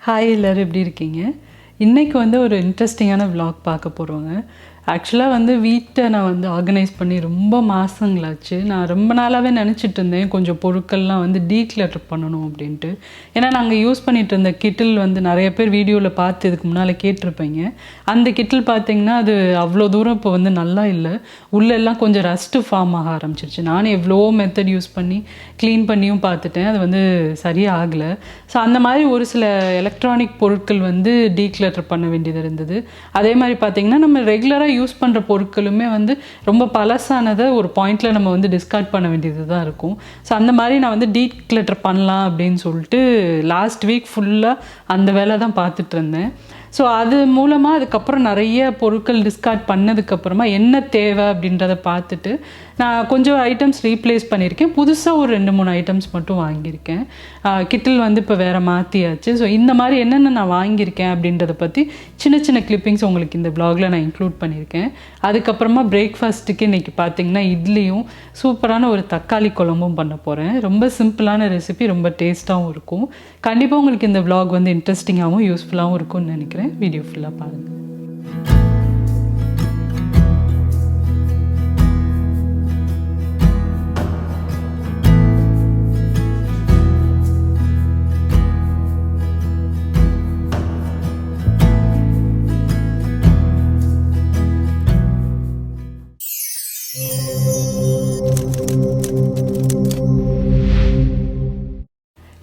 Hi எல்லோரும் எப்படி இருக்கீங்க? இன்றைக்கி வந்து ஒரு இன்ட்ரெஸ்டிங்கான விலாக் பார்க்க போகிறோங்க. ஆக்சுவலாக வந்து வீட்டை நான் வந்து ஆர்கனைஸ் பண்ணி ரொம்ப மாதங்களாச்சு. நான் ரொம்ப நாளாகவே நினச்சிட்டு இருந்தேன் கொஞ்சம் பொருட்கள்லாம் வந்து டீக்ளட்டர் பண்ணணும் அப்படின்ட்டு. ஏன்னா நாங்கள் யூஸ் பண்ணிகிட்டு இருந்த கிட்டில் வந்து நிறைய பேர் வீடியோவில் பார்த்து இதுக்கு முன்னால் கேட்டிருப்பீங்க. அந்த கிட்டில் பார்த்திங்கன்னா அது அவ்வளோ தூரம் இப்போ வந்து நல்லா இல்லை. உள்ளெல்லாம் கொஞ்சம் ரஸ்ட்டு ஃபார்ம் ஆக ஆரம்பிச்சிருச்சு. நானும் எவ்வளோ மெத்தட் யூஸ் பண்ணி க்ளீன் பண்ணியும் பார்த்துட்டேன். அது வந்து சரியாக ஆகலை. ஸோ அந்த மாதிரி ஒரு சில எலக்ட்ரானிக் பொருட்கள் வந்து டீக்ளட்டர் பண்ண வேண்டியது இருந்தது. அதே மாதிரி பார்த்திங்கன்னா நம்ம ரெகுலராக யூஸ் பண்ணுற பொருட்களுமே வந்து ரொம்ப பழசானதை ஒரு பாயிண்டில் நம்ம வந்து டிஸ்கார்ட் பண்ண வேண்டியது தான் இருக்கும். ஸோ அந்த மாதிரி நான் வந்து டீக்ளட்டர் பண்ணலாம் அப்படின்னு சொல்லிட்டு லாஸ்ட் வீக் ஃபுல்லாக அந்த வேலை தான் பார்த்துட்டு இருந்தேன். ஸோ அது மூலமாக அதுக்கப்புறம் நிறைய பொருட்கள் டிஸ்கார்ட் பண்ணதுக்கப்புறமா என்ன தேவை அப்படின்றத பார்த்துட்டு நான் கொஞ்சம் ஐட்டம்ஸ் ரீப்ளேஸ் பண்ணியிருக்கேன். புதுசாக ஒரு 2-3 ஐட்டம்ஸ் மட்டும் வாங்கியிருக்கேன். கிட்டில் வந்து இப்போ வேறு மாற்றியாச்சு. ஸோ இந்த மாதிரி என்னென்ன நான் வாங்கியிருக்கேன் அப்படின்றத பற்றி சின்ன சின்ன கிளிப்பிங்ஸ் உங்களுக்கு இந்த வ்ளாகில் நான் இன்க்ளூட் பண்ணியிருக்கேன். அதுக்கப்புறமா பிரேக்ஃபாஸ்ட்டுக்கு இன்றைக்கி பார்த்திங்கன்னா இட்லியும் சூப்பரான ஒரு தக்காளி குழம்பும் பண்ண போகிறேன். ரொம்ப சிம்பிளான ரெசிபி, ரொம்ப டேஸ்ட்டாகவும் இருக்கும். கண்டிப்பாக உங்களுக்கு இந்த வ்ளாக் வந்து இன்ட்ரெஸ்டிங்காகவும் யூஸ்ஃபுல்லாகவும் இருக்கும்னு நினைக்கிறேன். வீடியோ ஃபுல்லாக பாருங்கள்.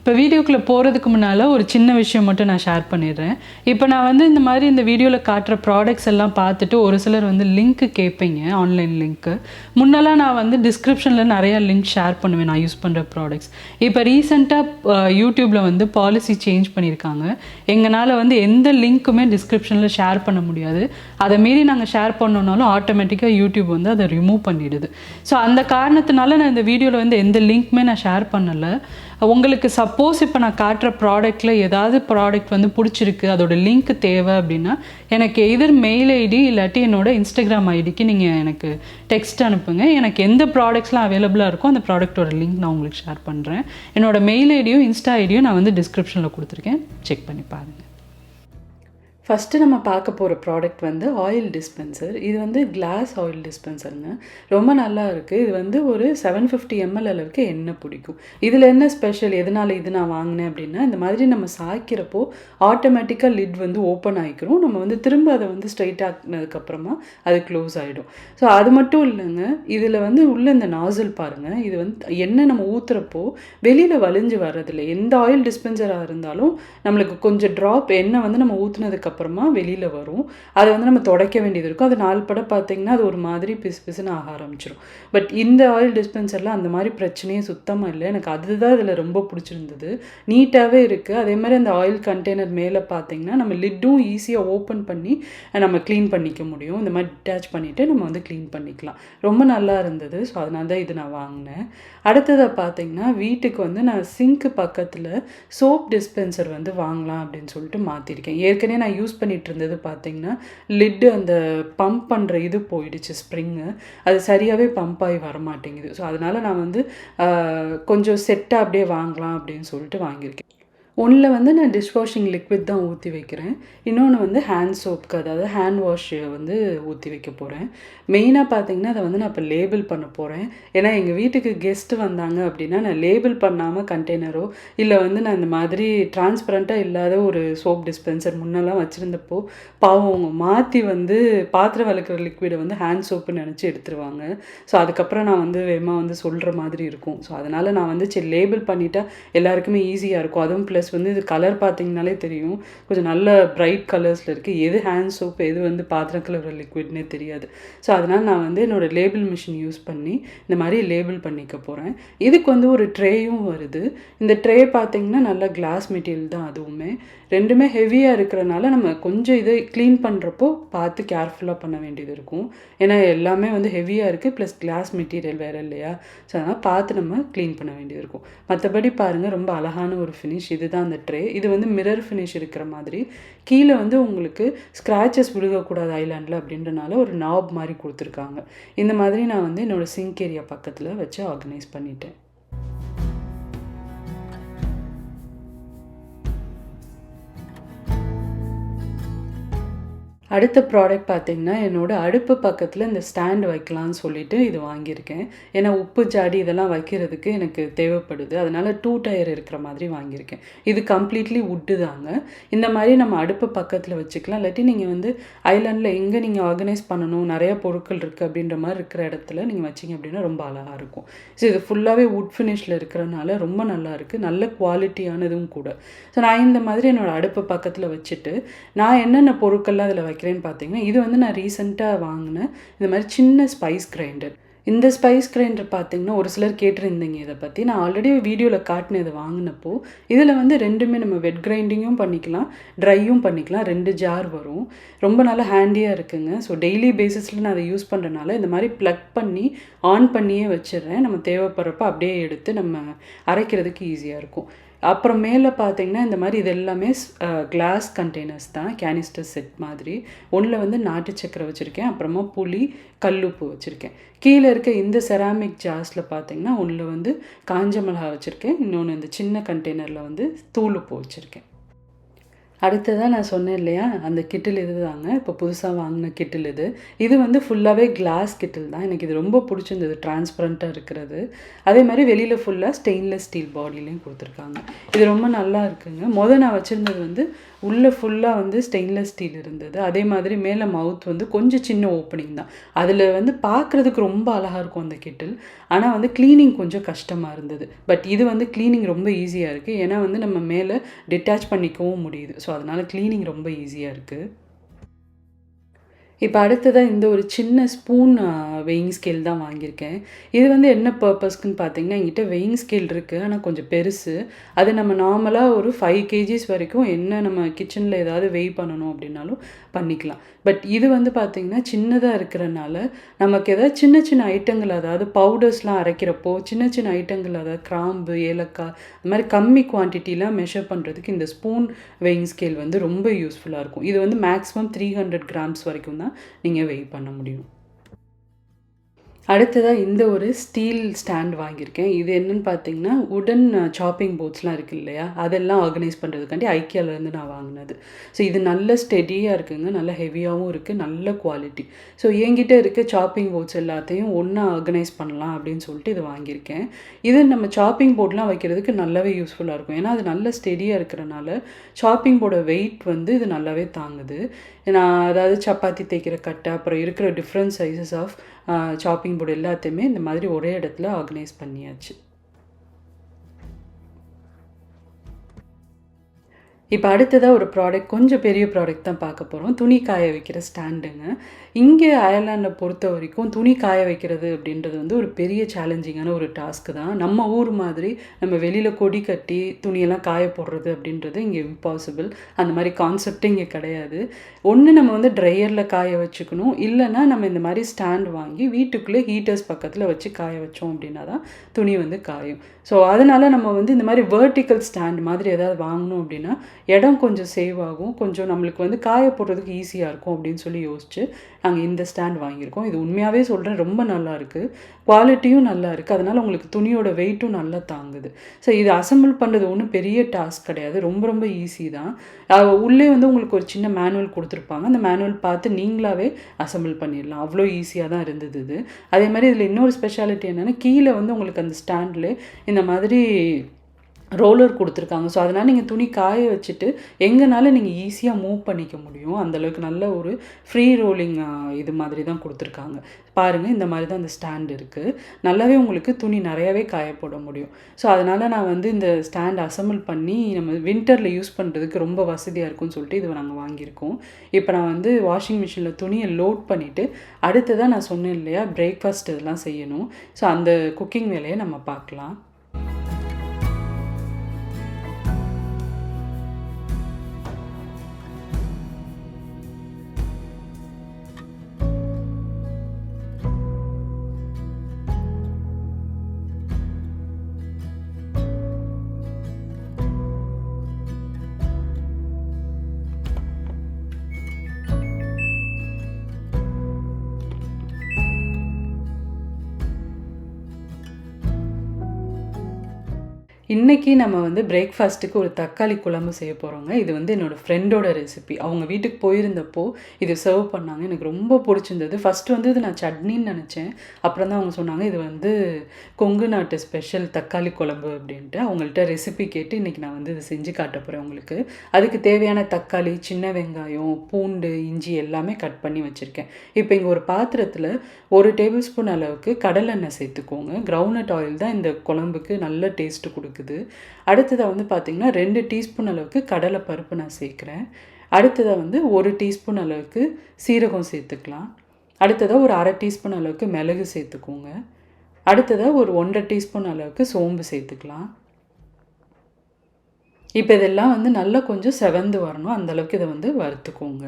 இப்போ வீடியோக்குள்ளே போகிறதுக்கு முன்னால் ஒரு சின்ன விஷயம் மட்டும் நான் ஷேர் பண்ணிடுறேன். இப்போ நான் வந்து இந்த மாதிரி இந்த வீடியோவில் காட்டுற ப்ராடக்ட்ஸ் எல்லாம் பார்த்துட்டு ஒரு சிலர் வந்து லிங்க்கு கேட்பீங்க, ஆன்லைன் லிங்க்கு. முன்னெல்லாம் நான் வந்து டிஸ்கிரிப்ஷனில் நிறையா லிங்க் ஷேர் பண்ணுவேன் நான் யூஸ் பண்ணுற ப்ராடக்ட்ஸ். இப்போ ரீசெண்டாக யூடியூப்பில் வந்து பாலிசி சேஞ்ச் பண்ணியிருக்காங்க. எங்களால் வந்து எந்த லிங்க்குமே டிஸ்கிரிப்ஷனில் ஷேர் பண்ண முடியாது. அதை மீறி நாங்கள் ஷேர் பண்ணோன்னாலும் ஆட்டோமேட்டிக்காக யூடியூப் வந்து அதை ரிமூவ் பண்ணிடுது. ஸோ அந்த காரணத்தினால நான் இந்த வீடியோவில் வந்து எந்த லிங்க்குமே நான் ஷேர் பண்ணலை. உங்களுக்கு சப்போஸ் இப்போ நான் காட்டுற ப்ராடக்டில் ஏதாவது ப்ராடக்ட் வந்து பிடிச்சிருக்கு, அதோட லிங்க் தேவை அப்படின்னா எனக்கு எதர் மெயில் ஐடி இல்லாட்டி என்னோட இன்ஸ்டாகிராம் ஐடிக்கு நீங்கள் எனக்கு டெக்ஸ்ட் அனுப்புங்க. எனக்கு எந்த ப்ராடக்ட்ஸ்லாம் அவைலபிளாக இருக்கோ அந்த ப்ராடக்டோட லிங்க் நான் உங்களுக்கு ஷேர் பண்ணுறேன். என்னோட மெயில் ஐடியும் இன்ஸ்டா ஐடியும் நான் வந்து டிஸ்கிரிப்ஷனில் கொடுத்துருக்கேன், செக் பண்ணி பாருங்கள். ஃபஸ்ட்டு நம்ம பார்க்க போகிற ப்ராடக்ட் வந்து ஆயில் டிஸ்பென்சர். இது வந்து கிளாஸ் ஆயில் டிஸ்பென்சருங்க. ரொம்ப நல்லா இருக்குது. இது வந்து ஒரு 750 ml அளவுக்கு எண்ணெய் பிடிக்கும். இதில் என்ன ஸ்பெஷல், எதனால் இது நான் வாங்கினேன் அப்படின்னா, இந்த மாதிரி நம்ம சாய்க்கிறப்போ ஆட்டோமேட்டிக்காக லிட் வந்து ஓப்பன் ஆகிக்கிறோம். நம்ம வந்து திரும்ப அதை வந்து ஸ்ட்ரைட் ஆகினதுக்கப்புறமா அது க்ளோஸ் ஆகிடும். ஸோ அது மட்டும் இல்லைங்க, இதில் வந்து உள்ள இந்த நாசல் பாருங்கள். இது வந்து எண்ணெய் நம்ம ஊற்றுறப்போ வெளியில் வலிஞ்சு வர்றதில்லை. எந்த ஆயில் டிஸ்பென்சராக இருந்தாலும் நம்மளுக்கு கொஞ்சம் ட்ராப் எண்ணெய் வந்து நம்ம ஊற்றுனதுக்கப்புறமா வெளியில் வரும். அதை வந்து நம்ம துடைக்க வேண்டியது இருக்கும். அது நாள் பட பார்த்திங்கன்னா அது ஒரு மாதிரி பிசு பிசுன்னு ஆக ஆரம்பிச்சிடும். பட் இந்த ஆயில் டிஸ்பென்சரில் அந்த மாதிரி பிரச்சனையே சுத்தமாக இல்லை. எனக்கு அதுதான் இதில் ரொம்ப பிடிச்சிருந்தது. நீட்டாகவே இருக்குது. அதே மாதிரி அந்த ஆயில் கண்டெய்னர் மேலே பார்த்திங்கன்னா நம்ம லிட்டும் ஈஸியாக ஓப்பன் பண்ணி நம்ம க்ளீன் பண்ணிக்க முடியும். இந்த மாதிரி டிட்டாச் பண்ணிவிட்டு நம்ம வந்து க்ளீன் பண்ணிக்கலாம். ரொம்ப நல்லா இருந்தது. ஸோ அதனால தான் இது நான் வாங்கினேன். அடுத்ததை பார்த்திங்கன்னா வீட்டுக்கு வந்து நான் சிங்க்கு பக்கத்தில் சோப் டிஸ்பென்சர் வந்து வாங்கலாம் அப்படின்னு சொல்லிட்டு மாற்றிருக்கேன். ஏற்கனவே நான் யூஸ் பண்ணிகிட்டு இருந்தது பார்த்திங்கன்னா லிட்டு அந்த பம்ப் பண்ணுற இது போயிடுச்சு, ஸ்ப்ரிங்கு. அது சரியாகவே பம்ப் ஆகி வரமாட்டேங்குது. ஸோ அதனால் நான் வந்து கொஞ்சம் செட்டாக அப்படியே வாங்கலாம் அப்படின்னு சொல்லிட்டு வாங்கியிருக்கேன். ஒன்றில் வந்து நான் டிஷ்வாஷிங் லிக்விட் தான் ஊற்றி வைக்கிறேன். இன்னொன்று வந்து ஹேண்ட் சோப்புக்கு, அதாவது ஹேண்ட் வாஷ் வந்து ஊற்றி வைக்க போகிறேன். மெயினாக பார்த்திங்கன்னா அதை வந்து நான் இப்போ லேபிள் பண்ண போகிறேன். ஏன்னா எங்கள் வீட்டுக்கு கெஸ்ட்டு வந்தாங்க அப்படின்னா நான் லேபிள் பண்ணாமல் கண்டெய்னரோ இல்லை வந்து நான் இந்த மாதிரி டிரான்ஸ்பரண்ட்டாக இல்லாத ஒரு சோப் டிஸ்பென்சர் முன்னெல்லாம் வச்சுருந்தப்போ பாவம் அவங்க மாற்றி வந்து பாத்திரம் விளக்குற லிக்விடை வந்து ஹேண்ட் சோப்புன்னு நினச்சி எடுத்துருவாங்க. ஸோ அதுக்கப்புறம் நான் வந்து வேகமாக வந்து சொல்கிற மாதிரி இருக்கும். ஸோ அதனால் நான் வந்து சரி லேபிள் பண்ணிட்டா எல்லாருக்குமே ஈஸியாக இருக்கும். அதுவும் ப்ளஸ் வந்து இது கலர் பார்த்திங்கனாலே தெரியும், கொஞ்சம் நல்ல பிரைட் கலர்ஸில் இருக்குது. எது ஹேண்ட் சோப்பு எது வந்து பாத்திரம் கழுவுற லிக்விட்னே தெரியாது. ஸோ அதனால் நான் வந்து என்னோடய லேபிள் மிஷின் யூஸ் பண்ணி இந்த மாதிரி லேபிள் பண்ணிக்க போகிறேன். இதுக்கு வந்து ஒரு ட்ரேயும் வருது. இந்த ட்ரே பார்த்திங்கன்னா நல்லா கிளாஸ் மெட்டீரியல் தான். அதுவுமே ரெண்டுமே ஹெவியாக இருக்கிறனால நம்ம கொஞ்சம் இதை க்ளீன் பண்ணுறப்போ பார்த்து கேர்ஃபுல்லாக பண்ண வேண்டியது இருக்கும். ஏன்னா எல்லாமே வந்து ஹெவியாக இருக்குது, ப்ளஸ் கிளாஸ் மெட்டீரியல் வேறு இல்லையா. ஸோ அதனால் பார்த்து நம்ம க்ளீன் பண்ண வேண்டியது இருக்கும். மற்றபடி பாருங்கள் ரொம்ப அழகான ஒரு ஃபினிஷ். இதுதான் அந்த ட்ரே. இது வந்து மிரர் ஃபினிஷ் இருக்கிற மாதிரி. கீழே வந்து உங்களுக்கு ஸ்க்ராச்சஸ் விழுகக்கூடாது ஐலாண்டில் அப்படின்றனால ஒரு நாப் மாதிரி கொடுத்துருக்காங்க. இந்த மாதிரி நான் வந்து என்னோடய சிங்க் ஏரியா பக்கத்தில் வச்சு ஆர்கனைஸ் பண்ணிட்டேன். அடுத்த ப்ராடக்ட் பார்த்தீங்கன்னா, என்னோட அடுப்பு பக்கத்தில இந்த ஸ்டாண்ட் வைக்கலான்னு சொல்லிட்டு இது வாங்கியிருக்கேன். ஏன்னா உப்பு ஜாடி இதெல்லாம் வைக்கிறதுக்கு எனக்கு தேவைப்படுது. அதனால 2 டயர் இருக்கிற மாதிரி வாங்கியிருக்கேன். இது கம்ப்ளீட்லி வுட்டு தாங்க. இந்த மாரி நம்ம அடுப்பு பக்கத்தில வச்சுக்கலாம். இல்லாட்டி நீங்க வந்து ஐலேண்ட்ல எங்க நீங்க ஆர்கனைஸ் பண்ணணும், நெறைய பொருட்கள் இருக்கு அப்படின்ற மாரி இருக்கிற இடத்துல நீங்க வச்சீங்க அப்படின்னா ரொம்ப அழகா இருக்கும். ஸோ இது ஃபுல்லாவே வுட் ஃபினிஷ்ல இருக்கிறனால ரொம்ப நல்லாயிருக்கு. நல்ல குவாலிட்டியானதும் கூட. ஸோ நான் இந்த மாதிரி என்னோட அடுப்பு பக்கத்தில வச்சுட்டு, நான் என்னென்ன பொருட்கள்லாம் அதில வைக்கிறேன்னு பார்த்தீங்கன்னா, இது வந்து நான் ரீசென்ட்டா வாங்குன இந்த மாரி சின்ன ஸ்பைஸ் கிரைண்டர். இந்த ஸ்பைஸ் கிரைண்டர் பார்த்தீங்கன்னா, ஒரு சிலர் கேட்டிருந்தீங்க இத பத்தி. நான் ஆல்ரெடி வீடியோல காட்டுனேன் இத வாங்குனப்போ. இதில வந்து 2மே நம்ம வெட் கிரைண்டிங்கும் பண்ணிக்கலாம், ட்ரையும் பண்ணிக்கலாம். 2 ஜார் வரும். ரொம்ப நல்லா ஹேண்டியா இருக்குங்க. ஸோ டெய்லி பேசிஸ்ல நான் அத யூஸ் பண்றனால, இந்த மாரி ப்ளக் பண்ணி, ஆன் பண்ணியே வச்சுர்றேன். நம்ம தேவைப்படுறப்ப அப்படியே எடுத்து நம்ம அரைக்கிறதுக்கு ஈஸியா இருக்கும். அப்புறம் மேல பார்த்தீங்கன்னா, இந்த மாரி இது எல்லாமே கிளாஸ் கண்டெய்னர்ஸ் தான். கேனிஸ்டர் செட் மாதிரி. ஒண்ணுல வந்து நாட்டு சர்க்கரை வச்சிருக்கேன். அப்புறமா புளி, கல்லுப்பு வச்சிருக்கேன். கீழ இருக்க இந்த செராமிக் ஜார்ஸ்ல பார்த்தீங்கன்னா, ஒண்ணுல வந்து காஞ்ச மிளகாய் வச்சிருக்கேன். இன்னொன்னு இந்த சின்ன கண்டெய்னர்ல வந்து தூள் உப்பு வச்சிருக்கேன். அடுத்ததா நான் சொன்னேன் இல்லையா, அந்த கிட்டில் இதுதாங்க. இப்போ புதுசா வாங்குன கிட்டில் இது. இது வந்து ஃபுல்லாவே கிளாஸ் கிட்டில் தான். எனக்கு இது ரொம்ப புடிச்சிருந்தது டிரான்ஸ்பரண்டா இருக்கிறது. அதே மாரி வெளியில ஃபுல்லா ஸ்டெயின்லெஸ் ஸ்டீல் பாடிலயும் குடுத்துருக்காங்க. இது ரொம்ப நல்லா இருக்குங்க. நான் வச்சிருந்தது வந்து உள்ள ஃபுல்லா வந்து ஸ்டெயின்லெஸ் ஸ்டீல் இருந்தது. அதே மாதிரி மேல மவுத் வந்து கொஞ்சம் சின்ன ஓப்பனிங் தான். அதில வந்து பார்க்குறதுக்கு ரொம்ப அழகா இருக்கும் அந்த கெட்டில். ஆனா வந்து கிளீனிங் கொஞ்சம் கஷ்டமா இருந்தது. பட் இது வந்து கிளீனிங் ரொம்ப ஈஸியா இருக்கு. ஏன்னா வந்து நம்ம மேல டிட்டாச் பண்ணிக்கவும் முடியுது. ஸோ அதனால கிளீனிங் ரொம்ப ஈஸியா இருக்கு. இப்ப அடுத்ததா இந்த ஒரு சின்ன ஸ்பூன் வெயிங் ஸ்கேல் தான் வாங்கியிருக்கேன். இது வந்து என்ன பர்ப்பஸ்க்குன்னு பார்த்தீங்கன்னா, என்கிட்ட வெயிங் ஸ்கேல் இருக்கு. ஆனா கொஞ்சம் பெருசு. அது நம்ம நார்மலா ஒரு 5 கேஜிஸ் வரைக்கும் என்ன நம்ம கிச்சன்ல ஏதாவது வெய் பண்ணணும் அப்படின்னாலும் பண்ணிக்கலாம். பட் இது வந்து பார்த்தீங்கன்னா, சின்னதா இருக்கிறனால, நமக்கு ஏதாவது சின்ன சின்ன ஐட்டங்கள் அதாவது பவுடர்ஸ்லாம் அரைக்கிறப்போ, சின்ன சின்ன ஐட்டங்கள் அதாவது கிராம்பு, ஏலக்காய் இந்த மாரி கம்மி குவான்டிட்டிலாம் மெஷர் பண்ணுறதுக்கு இந்த ஸ்பூன் வெயிங் ஸ்கேல் வந்து ரொம்ப யூஸ்ஃபுல்லா இருக்கும். இது வந்து மேக்ஸிமம் 300 கிராம்ஸ் வரைக்கும் தான் நீங்க வெய் பண்ண முடியும். அடுத்ததா இந்த ஒரு ஸ்டீல் ஸ்டாண்ட் வாங்கியிருக்கேன். இது என்னன்னு பார்த்தீங்கன்னா, வுடன் சாப்பிங் போர்ட்ஸ்லாம் இருக்கு இல்லையா? அதெல்லாம் ஆர்கனைஸ் பண்ணுறதுக்காண்டி ஐக்கியாலேருந்து நான் வாங்குனது. ஸோ இது நல்ல ஸ்டெடியா இருக்குங்க. நல்ல ஹெவியாவும் இருக்கு. நல்ல குவாலிட்டி. ஸோ என்கிட்ட இருக்க சாப்பிங் போர்ட்ஸ் எல்லாத்தையும் ஒண்ணா ஆர்கனைஸ் பண்ணலாம் அப்படின்னு சொல்லிட்டு இது வாங்கியிருக்கேன். இது நம்ம சாப்பிங் போர்ட்லாம் வைக்கிறதுக்கு நல்லாவே யூஸ்ஃபுல்லா இருக்கும். ஏன்னா, அது நல்ல ஸ்டெடியா இருக்கிறனால, சாப்பிங் போர்டோட வெயிட் வந்து இது நல்லாவே தாங்குது. நான் அதாவது சப்பாத்தி தேய்க்கிற கட்டை, அப்புறம் இருக்கிற different sizes of chopping board எல்லாத்தையுமே இந்த மாதிரி ஒரே இடத்துல ஆர்கனைஸ் பண்ணியாச்சு. இப்ப அடுத்ததா ஒரு ப்ராடக்ட் கொஞ்சம் பெரிய ப்ராடக்ட் தான் பார்க்க போறோம். துணி காய வைக்கிற ஸ்டாண்டுங்க. இங்க அயர்லாண்ட பொறுத்தவரைக்கும் துணி காய வைக்கிறது அப்படின்றது வந்து ஒரு பெரிய சேலஞ்சிங்கான ஒரு டாஸ்க் தான். நம்ம ஊர் மாதிரி நம்ம வெளியில கொடி கட்டி துணியெல்லாம் காய போடுறது அப்படின்றது இங்க இம்பாசிபிள். அந்த மாரி கான்செப்ட்டே இங்க கிடையாது. ஒண்ணு நம்ம வந்து ட்ரையர்ல காய வச்சுக்கணும். இல்லன்னா நம்ம இந்த மாரி ஸ்டாண்ட் வாங்கி வீட்டுக்குள்ளே ஹீட்டர்ஸ் பக்கத்துல வச்சு காய வச்சோம் அப்படின்னா தான் துணி வந்து காயும். ஸோ அதனால நம்ம வந்து இந்த மாரி வெர்டிகல் ஸ்டாண்ட் மாதிரி ஏதாவது வாங்கணும் அப்படின்னா, இடம் கொஞ்சம் சேவ் ஆகும். கொஞ்சம் நம்மளுக்கு வந்து காய போடுறதுக்கு ஈஸியா இருக்கும் அப்படின்னு சொல்லி யோசிச்சு, நாங்க இந்த ஸ்டாண்ட் வாங்கியிருக்கோம். இது உண்மையாவே சொல்றேன் ரொம்ப நல்லாயிருக்கு. குவாலிட்டியும் நல்லா இருக்கு. அதனால உங்களுக்கு துணியோட வெயிட்டும் நல்லா தாங்குது. ஸோ இது அசெம்பிள் பண்றது ஒண்ணும் பெரிய டாஸ்க் கிடையாது. ரொம்ப ரொம்ப ஈஸி தான். உள்ளே வந்து உங்களுக்கு ஒரு சின்ன மேனுவல் குடுத்துருப்பாங்க. அந்த மேனுவல் பார்த்து நீங்களாவே அசெம்பிள் பண்ணிடலாம். அவ்வளோ ஈஸியா தான் இருந்தது இது. அதே மாரி இதில இன்னொரு ஸ்பெஷாலிட்டி என்னன்னா, கீழ வந்து உங்களுக்கு அந்த ஸ்டாண்ட்ல இந்த மாதிரி ரோலர் குடுத்துருக்காங்க. ஸோ அதனால நீங்க துணி காய வச்சுட்டு, எங்கனாலும் நீங்க ஈஸியா மூவ் பண்ணிக்க முடியும். அந்த அளவுக்கு நல்ல ஒரு ஃப்ரீ ரோலிங் இது மாதிரி தான் குடுத்துருக்காங்க. பாருங்க இந்த மாரி தான் அந்த ஸ்டாண்ட் இருக்கு. நல்லாவே உங்களுக்கு துணி நெறையாவே காய போட முடியும். ஸோ அதனால நான் வந்து இந்த ஸ்டாண்ட் அசெம்பிள் பண்ணி நம்ம வின்டர்ல யூஸ் பண்றதுக்கு ரொம்ப வசதியா இருக்கும்னு சொல்லிட்டு இத நாங்க வாங்கியிருக்கோம். இப்ப நான் வந்து வாஷிங் மிஷின்ல துணிய லோட் பண்ணிட்டு, அடுத்ததா நான் சொன்னேன் இல்லையா, பிரேக்ஃபாஸ்ட் இதெல்லாம் செய்யணும். ஸோ அந்த குக்கிங் வேலைய நம்ம பார்க்கலாம். இன்றைக்கி நம்ம வந்து பிரேக்ஃபாஸ்ட்டுக்கு ஒரு தக்காளி குழம்பு செய்ய போகிறோங்க. இது வந்து என்னோடய ஃப்ரெண்டோட ரெசிபி. அவங்க வீட்டுக்கு போயிருந்தப்போ இது சர்வ் பண்ணாங்க. எனக்கு ரொம்ப பிடிச்சிருந்தது. ஃபஸ்ட்டு வந்து இது நான் சட்னின்னு நினச்சேன். அப்புறம் தான் அவங்க சொன்னாங்க இது வந்து கொங்கு நாட்டு ஸ்பெஷல் தக்காளி குழம்பு அப்படின்ட்டு. அவங்கள்ட்ட ரெசிபி கேட்டு இன்றைக்கி நான் வந்து இதை செஞ்சு காட்ட போகிறேன் உங்களுக்கு. அதுக்கு தேவையான தக்காளி, சின்ன வெங்காயம், பூண்டு, இஞ்சி எல்லாமே கட் பண்ணி வச்சுருக்கேன். இப்போ இங்கே ஒரு பாத்திரத்தில் 1 டேபிள் ஸ்பூன் அளவுக்கு கடலெண்ணெய் சேர்த்துக்கோங்க. கிரவுண்ட்நட் ஆயில் தான் இந்த குழம்புக்கு நல்ல டேஸ்ட்டு கொடுக்குது. அடுத்ததாக வந்து பார்த்திங்கன்னா 2 டீஸ்பூன் அளவுக்கு கடலை பருப்பு நான் சேர்க்குறேன். அடுத்ததாக வந்து 1 டீஸ்பூன் அளவுக்கு சீரகம் சேர்த்துக்கலாம். அடுத்ததாக ஒரு 1/2 டீஸ்பூன் அளவுக்கு மிளகு சேர்த்துக்கோங்க. அடுத்ததாக ஒரு 1/2 டீஸ்பூன் அளவுக்கு சோம்பு சேர்த்துக்கலாம். இப்போ இதெல்லாம் வந்து நல்லா கொஞ்சம் செவந்து வரணும். அந்தளவுக்கு இதை வந்து வறுத்துக்கோங்க.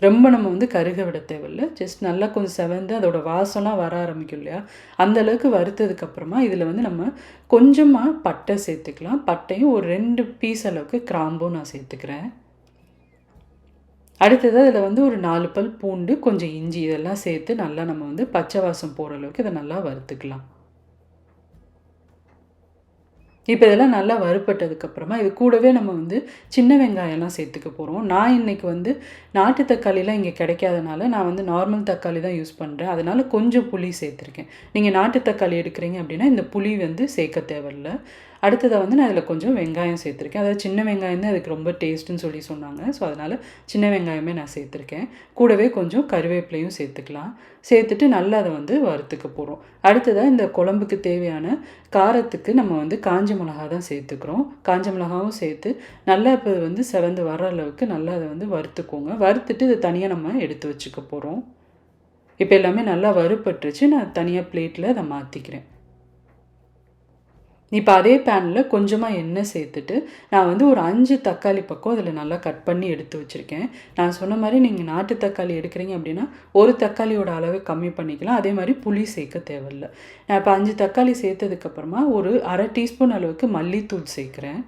ரொம்ப நம்ம வந்து கருக விட தேவையில்லை. ஜஸ்ட் நல்லா கொஞ்சம் செவந்து அதோடய வாசம்லாம் வர ஆரம்பிக்கும் இல்லையா, அந்தளவுக்கு வறுத்ததுக்கப்புறமா இதில் வந்து நம்ம கொஞ்சமாக பட்டை சேர்த்துக்கலாம். பட்டையும் ஒரு 2 பீஸ் அளவுக்கு கிராம்பும் நான் சேர்த்துக்கிறேன். அடுத்தது அதில் வந்து ஒரு 4 பல் பூண்டு, கொஞ்சம் இஞ்சி இதெல்லாம் சேர்த்து நல்லா நம்ம வந்து பச்சை வாசம் போகிற அளவுக்கு இதை நல்லா வறுத்துக்கலாம். இப்போ இதெல்லாம் நல்லா வறுப்பட்டதுக்கப்புறமா இது கூடவே நம்ம வந்து சின்ன வெங்காயம்லாம் சேர்த்துக்க போகிறோம். நான் இன்றைக்கி வந்து நாட்டு தக்காளிலாம் இங்கே கிடைக்காதனால நான் வந்து நார்மல் தக்காளி தான் யூஸ் பண்ணுறேன். அதனால் கொஞ்சம் புளி சேர்த்துருக்கேன். நீங்கள் நாட்டு தக்காளி எடுக்கிறீங்க அப்படின்னா இந்த புளி வந்து சேர்க்க தேவையில்லை. அடுத்ததாக வந்து நான் இதில் கொஞ்சம் வெங்காயம் சேர்த்துருக்கேன். அதாவது சின்ன வெங்காயம் தான் அதுக்கு ரொம்ப டேஸ்ட்டுன்னு சொல்லி சொன்னாங்க. ஸோ அதனால் சின்ன வெங்காயமே நான் சேர்த்துருக்கேன். கூடவே கொஞ்சம் கருவேப்பிலையும் சேர்த்துக்கலாம். சேர்த்துட்டு நல்லா அதை வந்து வறுத்துக்க போகிறோம். அடுத்ததாக இந்த குழம்புக்கு தேவையான காரத்துக்கு நம்ம வந்து காஞ்ச மிளகா தான் சேர்த்துக்கிறோம். காஞ்ச மிளகாவும் சேர்த்து நல்லா இப்போ வந்து செவந்து வர அளவுக்கு நல்லா அதை வந்து வறுத்துக்கோங்க. வறுத்துட்டு இதை தனியாக நம்ம எடுத்து வச்சுக்க போகிறோம். இப்போ எல்லாமே நல்லா வறுப்பட்டுருச்சு. நான் தனியாக பிளேட்டில் அதை மாற்றிக்கிறேன். இப்போ அதே பேனில் கொஞ்சமாக எண்ணெய் சேர்த்துட்டு நான் வந்து ஒரு 5 தக்காளி பக்கம் அதில் நல்லா கட் பண்ணி எடுத்து வச்சுருக்கேன். நான் சொன்ன மாதிரி நீங்கள் நாட்டு தக்காளி எடுக்கிறீங்க அப்படின்னா ஒரு தக்காளியோட அளவு கம்மி பண்ணிக்கலாம். அதே மாதிரி புளி சேர்க்க தேவையில்லை. நான் இப்போ 5 தக்காளி சேர்த்ததுக்கப்புறமா ஒரு 1/2 டீஸ்பூன் அளவுக்கு மல்லித்தூள் சேர்க்குறேன்.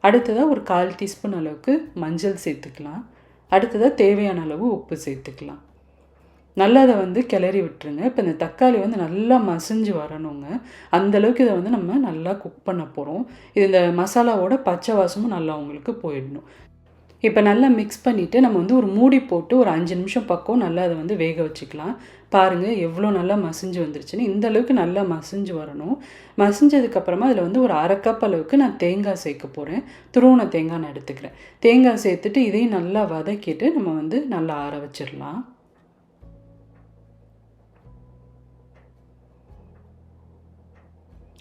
அடுத்ததாக ஒரு 1/4 டீஸ்பூன் அளவுக்கு மஞ்சள் சேர்த்துக்கலாம். அடுத்ததாக தேவையான அளவு உப்பு சேர்த்துக்கலாம். நல்லா அதை வந்து கிளறி விட்டுருங்க. இப்போ இந்த தக்காளி வந்து நல்லா மசிஞ்சு வரணுங்க. அந்தளவுக்கு இதை வந்து நம்ம நல்லா குக் பண்ண போகிறோம். இது இந்த மசாலாவோட பச்சை வாசமும் நல்லா உங்களுக்கு போயிடணும். இப்போ நல்லா மிக்ஸ் பண்ணிவிட்டு நம்ம வந்து ஒரு மூடி போட்டு ஒரு 5 நிமிஷம் பக்கம் நல்லா அதை வந்து வேக வச்சுக்கலாம். பாருங்கள் எவ்வளோ நல்லா மசிஞ்சு வந்துருச்சுன்னு. இந்த அளவுக்கு நல்லா மசிஞ்சு வரணும். மசிஞ்சதுக்கப்புறமா அதில் வந்து ஒரு 1/2 கப் அளவுக்கு நான் தேங்காய் சேர்க்க போகிறேன். துருவன தேங்காய் நான் எடுத்துக்கிறேன். தேங்காய் சேர்த்துட்டு இதையும் நல்லா வதக்கிட்டு நம்ம வந்து நல்லா ஆற வச்சிடலாம்.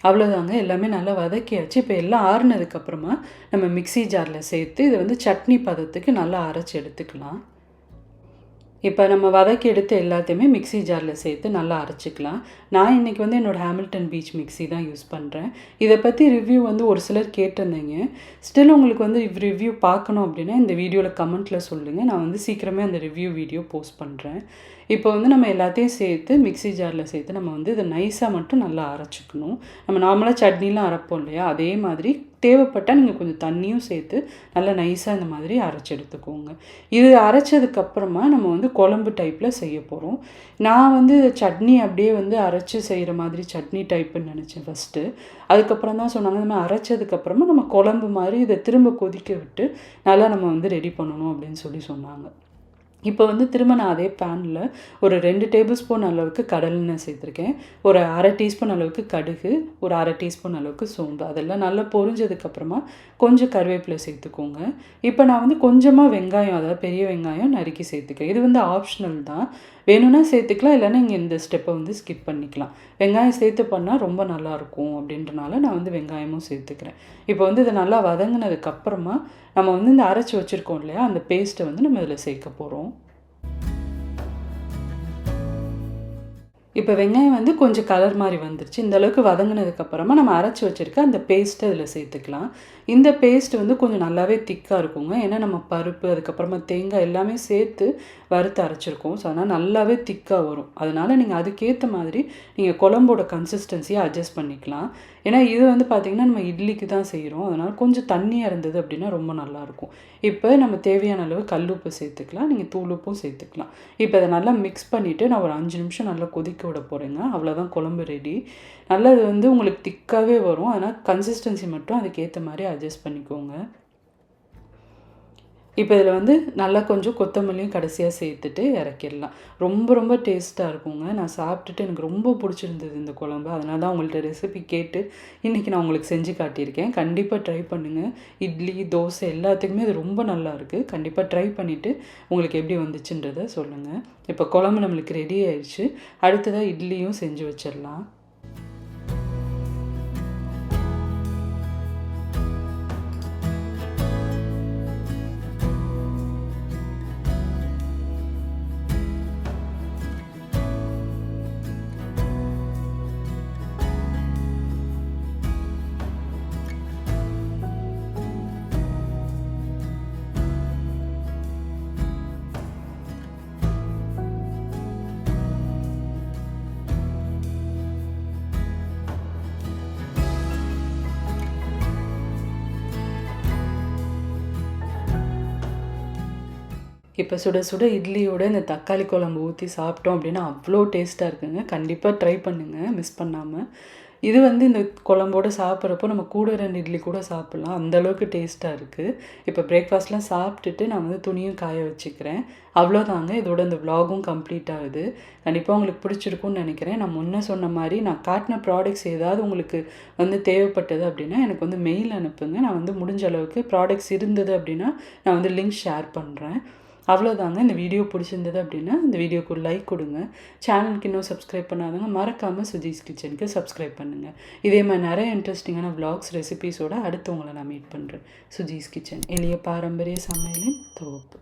அவ்வளோதாங்க, எல்லாமே நல்லா வதக்கியாச்சு. இப்போ எல்லாம் ஆறுனதுக்கப்புறமா நம்ம மிக்ஸி ஜாரில் சேர்த்து இதை வந்து சட்னி பதத்துக்கு நல்லா அரைச்சி எடுத்துக்கலாம். இப்போ நம்ம வதக்கி எடுத்து எல்லாத்தையுமே மிக்ஸி ஜாரில் சேர்த்து நல்லா அரைச்சிக்கலாம். நான் இன்றைக்கி வந்து என்னோடய ஹாமில்டன் பீச் மிக்ஸி தான் யூஸ் பண்ணுறேன். இதை பற்றி ரிவ்யூ வந்து ஒரு சிலர் கேட்டிருந்தீங்க. ஸ்டில் உங்களுக்கு வந்து ரிவ்யூ பார்க்கணும் அப்படின்னா இந்த வீடியோவில் கமெண்ட்டில் சொல்லுங்கள். நான் வந்து சீக்கிரமே அந்த ரிவ்யூ வீடியோ போஸ்ட் பண்ணுறேன். இப்போ வந்து நம்ம எல்லாத்தையும் சேர்த்து மிக்ஸி ஜாரில் சேர்த்து நம்ம வந்து இதை நைஸாக மட்டும் நல்லா அரைச்சிக்கணும். நம்ம நார்மலாக சட்னிலாம் அரைப்போம் இல்லையா, அதே மாதிரி தேவைப்பட்டால் நீங்கள் கொஞ்சம் தண்ணியும் சேர்த்து நல்லா நைஸாக இந்த மாதிரி அரைச்சி எடுத்துக்கோங்க. இது அரைச்சதுக்கப்புறமா நம்ம வந்து குழம்பு டைப்பில் செய்ய போகிறோம். நான் வந்து சட்னி அப்படியே வந்து அரைச்சி செய்கிற மாதிரி சட்னி டைப்புன்னு நினச்சேன் ஃபஸ்ட்டு. அதுக்கப்புறம் தான் சொன்னாங்க நம்ம அரைச்சதுக்கப்புறமா நம்ம குழம்பு மாதிரி இதை திரும்ப கொதிக்க விட்டு நல்லா நம்ம வந்து ரெடி பண்ணணும் அப்படின்னு சொல்லி சொன்னாங்க. இப்போ வந்து திரும்ப நான் அதே பேனில் ஒரு 2 டேபிள் ஸ்பூன் அளவுக்கு கடலெண்ணெய் சேர்த்துருக்கேன். ஒரு 1/2 டீஸ்பூன் அளவுக்கு கடுகு, ஒரு 1/2 டீஸ்பூன் அளவுக்கு சோம்பு, அதெல்லாம் நல்லா பொரிஞ்சதுக்கப்புறமா கொஞ்சம் கருவேப்பிலை சேர்த்துக்கோங்க. இப்போ நான் வந்து கொஞ்சமாக வெங்காயம், அதாவது பெரிய வெங்காயம் நறுக்கி சேர்த்துக்கிறேன். இது வந்து ஆப்ஷனல் தான், வேணும்னா சேர்த்துக்கலாம், இல்லைன்னா இங்கே இந்த ஸ்டெப்பை வந்து ஸ்கிப் பண்ணிக்கலாம். வெங்காயம் சேர்த்து பண்ணால் ரொம்ப நல்லாயிருக்கும் அப்படின்றனால நான் வந்து வெங்காயமும் சேர்த்துக்கிறேன். இப்போ வந்து இதை நல்லா வதங்கினதுக்கப்புறமா நம்ம வந்து இந்த அரைச்சி வச்சுருக்கோம் இல்லையா, அந்த பேஸ்ட்டை வந்து நம்ம இதில் சேர்க்க போகிறோம். இப்போ வெங்காயம் வந்து கொஞ்சம் கலர் மாதிரி வந்துருச்சு. இந்த அளவுக்கு வதங்கினதுக்கப்புறமா நம்ம அரைச்சி வச்சுருக்க அந்த பேஸ்ட்டை இதில் சேர்த்துக்கலாம். இந்த பேஸ்ட் வந்து கொஞ்சம் நல்லாவே திக்காக இருக்குங்க. ஏன்னா நம்ம பருப்பு, அதுக்கப்புறமா தேங்காய் எல்லாமே சேர்த்து வறுத்து அரைச்சிருக்கோம். ஸோ அதனால் நல்லாவே திக்காக வரும். அதனால் நீங்கள் அதுக்கேற்ற மாதிரி நீங்கள் குழம்போட கன்சிஸ்டன்சியை அட்ஜஸ்ட் பண்ணிக்கலாம். ஏன்னா இது வந்து பார்த்திங்கன்னா நம்ம இட்லிக்கு தான் செய்கிறோம். அதனால் கொஞ்சம் தண்ணியாக இருந்தது அப்படின்னா ரொம்ப நல்லாயிருக்கும். இப்போ நம்ம தேவையான அளவு கல் உப்பு சேர்த்துக்கலாம். நீங்கள் தூள் உப்பும் சேர்த்துக்கலாம். இப்போ அதை நல்லா மிக்ஸ் பண்ணிவிட்டு நான் ஒரு 5 நிமிஷம் நல்லா கொதிக்க விட போகிறேங்க. அவ்வளோதான் குழம்பு ரெடி. நல்லா இது வந்து உங்களுக்கு திக்காகவே வரும். அதனால் கன்சிஸ்டன்சி மட்டும் அதுக்கேற்ற மாதிரி அட்ஜஸ்ட் பண்ணிக்கோங்க. இப்போ இதில் வந்து நல்லா கொஞ்சம் கொத்தமல்லியும் கடைசியாக சேர்த்துட்டு இறக்கிடலாம். ரொம்ப ரொம்ப டேஸ்ட்டாக இருக்குங்க. நான் சாப்பிட்டுட்டு எனக்கு ரொம்ப பிடிச்சிருந்தது இந்த குழம்பு. அதனால தான் உங்கள்கிட்ட ரெசிபி கேட்டு இன்றைக்கி நான் உங்களுக்கு செஞ்சு காட்டியிருக்கேன். கண்டிப்பாக ட்ரை பண்ணுங்கள். இட்லி, தோசை எல்லாத்துக்குமே இது ரொம்ப நல்லாயிருக்கு. கண்டிப்பாக ட்ரை பண்ணிவிட்டு உங்களுக்கு எப்படி வந்துச்சுன்றதை சொல்லுங்கள். இப்போ குழம்பு நம்மளுக்கு ரெடி ஆயிடுச்சு. அடுத்ததாக இட்லியும் செஞ்சு வச்சிடலாம். இப்போ சுட சுட இட்லியோட இந்த தக்காளி குழம்பு ஊற்றி சாப்பிட்டோம் அப்படின்னா அவ்வளோ டேஸ்ட்டாக இருக்குங்க. கண்டிப்பாக ட்ரை பண்ணுங்கள் மிஸ் பண்ணாமல். இது வந்து இந்த குழம்போடு சாப்பிட்றப்போ நம்ம கூட 2 இட்லி கூட சாப்பிட்லாம். அந்தளவுக்கு டேஸ்ட்டாக இருக்குது. இப்போ பிரேக்ஃபாஸ்ட்லாம் சாப்பிட்டுட்டு நான் வந்து துணியும் காய வச்சுக்கிறேன். அவ்வளோதாங்க. இதோட இந்த விலாகும் கம்ப்ளீட் ஆகுது. கண்டிப்பாக உங்களுக்கு பிடிச்சிருக்கும்னு நினைக்கிறேன். நான் முன்ன சொன்ன மாதிரி நான் காட்டின ப்ராடக்ட்ஸ் ஏதாவது உங்களுக்கு வந்து தேவைப்பட்டது அப்படின்னா எனக்கு வந்து மெயில் அனுப்புங்க. நான் வந்து முடிஞ்ச அளவுக்கு ப்ராடக்ட்ஸ் இருந்தது அப்படின்னா நான் வந்து லிங்க் ஷேர் பண்ணுறேன். அவ்வளோதாங்க. இந்த வீடியோ பிடிச்சிருந்தது அப்படின்னா இந்த வீடியோக்கு ஒரு லைக் கொடுங்க. சேனலுக்கு இன்னும் சப்ஸ்கிரைப் பண்ணாதவங்க மறக்காமல் சுஜீஸ் கிச்சனுக்கு சப்ஸ்கிரைப் பண்ணுங்கள். இதே மாதிரி நிறைய இன்ட்ரெஸ்டிங்கான விலாக்ஸ் ரெசிபீஸோடு அடுத்து உங்களை நான் மீட் பண்ணுறேன். சுஜீஸ் கிச்சன், எளிய பாரம்பரிய சமையலின் தொகுப்பு.